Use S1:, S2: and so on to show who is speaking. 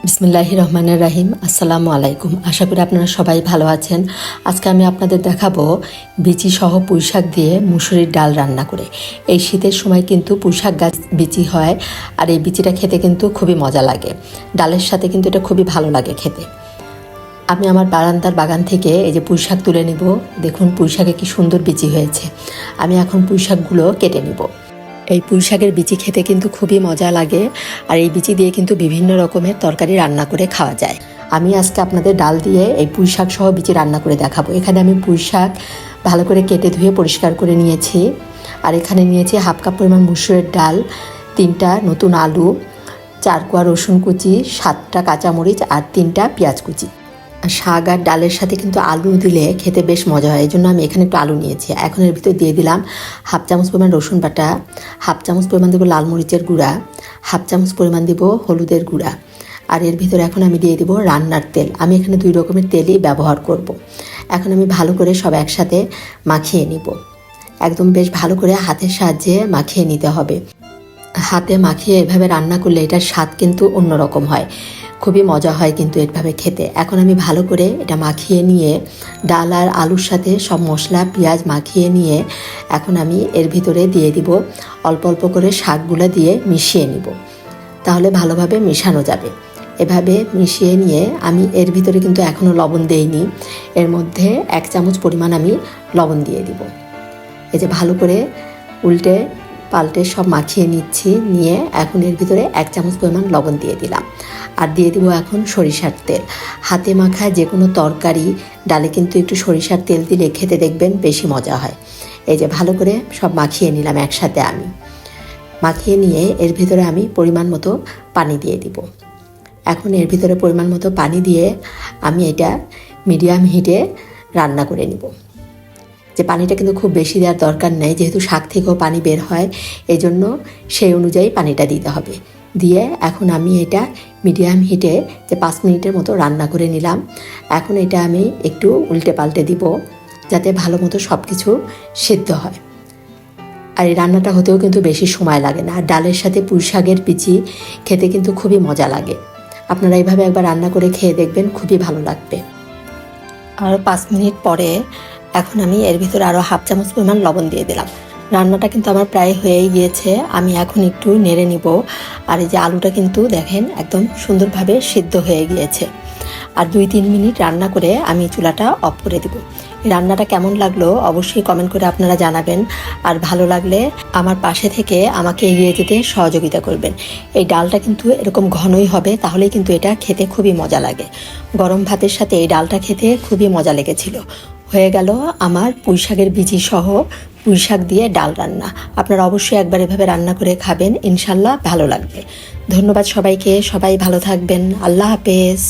S1: বিসমিল্লাহির রহমানির রহিম। আসসালামু আলাইকুম। আশা করি আপনারা সবাই ভালো আছেন। আজকে আমি আপনাদের দেখাবো বিচি সহ পুঁইশাক দিয়ে মুসুরির ডাল রান্না করে। এই শীতের সময় কিন্তু পুঁইশাক গাছ বিচি হয়, আর এই বিচিটা খেতে কিন্তু খুবই মজা লাগে। ডালের সাথে কিন্তু এটা খুবই ভালো লাগে খেতে। আমি আমার বারান্দার বাগান থেকে এই যে পুঁইশাক তুলে নিব। দেখুন পুঁইশাকে কি সুন্দর বিচি হয়েছে। আমি এখন পুঁইশাকগুলো কেটে নিব। এই পুঁইশাকের বিচি খেতে কিন্তু খুবই মজা লাগে, আর এই বিচি দিয়ে কিন্তু বিভিন্ন রকমের তরকারি রান্না করে খাওয়া যায়। আমি আজকে আপনাদের ডাল দিয়ে এই পুঁইশাক সহ বিচি রান্না করে দেখাবো। এখানে আমি পুঁইশাক ভালো করে কেটে ধুয়ে পরিষ্কার করে নিয়েছি, আর এখানে নিয়েছি হাফ কাপ পরিমাণ মুসুরের ডাল, 3টা নতুন আলু, 4 কোয়া রসুন কুচি, 7টা কাঁচামরিচ আর 3টা পেঁয়াজ কুচি। শাক আর ডালের সাথে কিন্তু আলু দিলে খেতে বেশ মজা হয়, এই জন্য আমি এখানে একটু আলু নিয়েছি। এখন এর ভিতরে দিয়ে দিলাম হাফ চামচ পরিমাণ রসুন বাটা, হাফ চামচ পরিমাণ দেবো লাল মরিচের গুঁড়া, হাফ চামচ পরিমাণ দেব হলুদের গুঁড়া, আর এর ভিতরে এখন আমি দিয়ে দিব রান্নার তেল। আমি এখানে 2 রকমের তেলই ব্যবহার করব। এখন আমি ভালো করে সব একসাথে মাখিয়ে নিব। একদম বেশ ভালো করে হাতের সাহায্যে মাখিয়ে নিতে হবে। হাতে মাখিয়ে এভাবে রান্না করলে এটার স্বাদ কিন্তু অন্যরকম হয়, খুবই মজা হয় কিন্তু এভাবে খেতে। এখন আমি ভালো করে এটা মাখিয়ে নিয়ে ডাল আর আলুর সাথে সব মশলা পেঁয়াজ মাখিয়ে নিয়ে এখন আমি এর ভিতরে দিয়ে দিব অল্প অল্প করে শাকগুলো দিয়ে মিশিয়ে নিব, তাহলে ভালোভাবে মেশানো যাবে। এভাবে মিশিয়ে নিয়ে আমি এর ভিতরে কিন্তু এখনও লবণ দেইনি, এর মধ্যে 1 চামচ পরিমাণ আমি লবণ দিয়ে দিব। এই যে ভালো করে উল্টে পাল্টে সব মাখিয়ে নিচ্ছি, নিয়ে এখন এর ভিতরে 1 চামচ পরিমাণ লবণ দিয়ে দিলাম, আর দিয়ে দিব এখন সরিষার তেল। হাতে মাখা যে কোনো তরকারি ডালে কিন্তু একটু সরিষার তেল দিলে খেতে দেখবেন বেশি মজা হয়। এই যে ভালো করে সব মাখিয়ে নিলাম একসাথে। আমি মাখিয়ে নিয়ে এর ভিতরে আমি পরিমাণ মতো পানি দিয়ে দিব। এখন এর ভিতরে পরিমাণ মতো পানি দিয়ে আমি এটা মিডিয়াম হিটে রান্না করে নিব। যে পানিটা কিন্তু খুব বেশি দেওয়ার দরকার নেই, যেহেতু শাক থেকেও পানি বের হয়, এই জন্য সেই অনুযায়ী পানিটা দিতে হবে। দিয়ে এখন আমি এটা মিডিয়াম হিটে যে 5 মিনিটের মতো রান্না করে নিলাম। এখন এটা আমি একটু উল্টে পাল্টে দিব, যাতে ভালো মতো সব কিছু সিদ্ধ হয়। আর এই রান্নাটা হতেও কিন্তু বেশি সময় লাগে না, আর ডালের সাথে পুঁইশাকের বিচি খেতে কিন্তু খুবই মজা লাগে। আপনারা এইভাবে একবার রান্না করে খেয়ে দেখবেন, খুবই ভালো লাগবে। আর 5 মিনিট পরে এখন আমি এর ভিতরে আরও হাফ চামচ পরিমাণ লবণ দিয়ে দিলাম। রান্নাটা কিন্তু আমার প্রায় হয়েই গিয়েছে। আমি এখন একটু নেড়ে নিব। আর এই যে আলুটা কিন্তু দেখেন একদম সুন্দরভাবে সিদ্ধ হয়ে গিয়েছে। আর 2-3 মিনিট রান্না করে আমি চুলাটা অফ করে দেব। এই রান্নাটা কেমন লাগলো অবশ্যই কমেন্ট করে আপনারা জানাবেন, আর ভালো লাগলে আমার পাশে থেকে আমাকে এগিয়ে যেতে সহযোগিতা করবেন। এই ডালটা কিন্তু এরকম ঘনই হবে, তাহলেই কিন্তু এটা খেতে খুবই মজা লাগে। গরম ভাতের সাথে এই ডালটা খেতে খুবই মজা লেগেছিল। হয়ে গেল আমার পুঁইশাকের বিচি সহ পুঁইশাক দিয়ে ডাল রান্না। আপনারা অবশ্যই একবার এভাবে রান্না করে খাবেন, ইনশাল্লাহ ভালো লাগবে। ধন্যবাদ সবাইকে, সবাই ভালো থাকবেন। আল্লাহ হাফেজ।